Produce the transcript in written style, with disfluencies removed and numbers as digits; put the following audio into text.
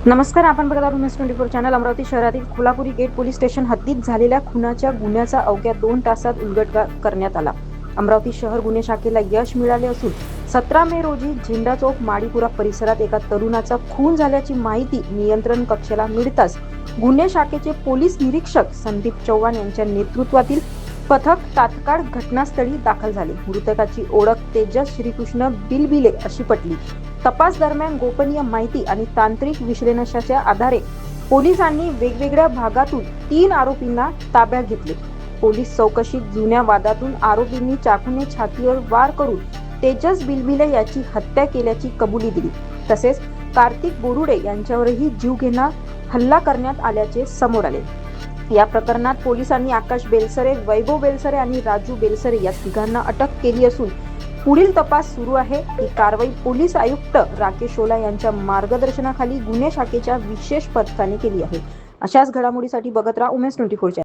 नमस्कार, आपण बघत आहात उमेश 24 चॅनल. अमरावती शहरातील खोलापुरी गेट पोलीस स्टेशन हद्दीत झालेल्या खुनाच्या गुन्ह्याचा अवघ्या 2 तासात उलगडा करण्यात आला. अमरावती शहर गुन्हे शाखेला यश मिळाले असून 17 मे रोजी झेंडा चौक माडीपुरा परिसरात एका तरुणाचा खून झाल्याची माहिती नियंत्रण कक्षाला मिळताच गुन्हे शाखेचे पोलीस निरीक्षक संदीप चव्हाण यांच्या नेतृत्वातील पथक तात्काळ घटनास्थळी दाखल झाले. मृतकाची ओळख तेजस श्रीकृष्ण बिलबिले अशी पटली. तपास दरम्यान गोपनीय माहिती आणि तांत्रिक विश्लेषणाच्या आधारे पोलिसांनी वेगवेगळ्या भागातून 3 आरोपींना ताब्यात घेतले. पोलीस चौकशीत जुन्या वादातून आरोपींनी चाकूने छातीवर वार करून तेजस बिलबिले याची हत्या केल्याची कबुली दिली. तसेच कार्तिक बोरुडे यांच्यावरही जीवघेणा हल्ला करण्यात आल्याचे समोर आले. या प्रकरणात पोलिसांनी आकाश बेलसरे, वैभव बेलसरे आणि राजू बेलसरे या तिघांना अटक केली असून पुढील तपास सुरू आहे. ही कारवाई पोलीस आयुक्त राकेश ओला यांच्या मार्गदर्शनाखाली गुन्हे शाखेच्या विशेष पथकाने केली आहे. अशाच घडामोडीसाठी बघत राहा उमेश 24.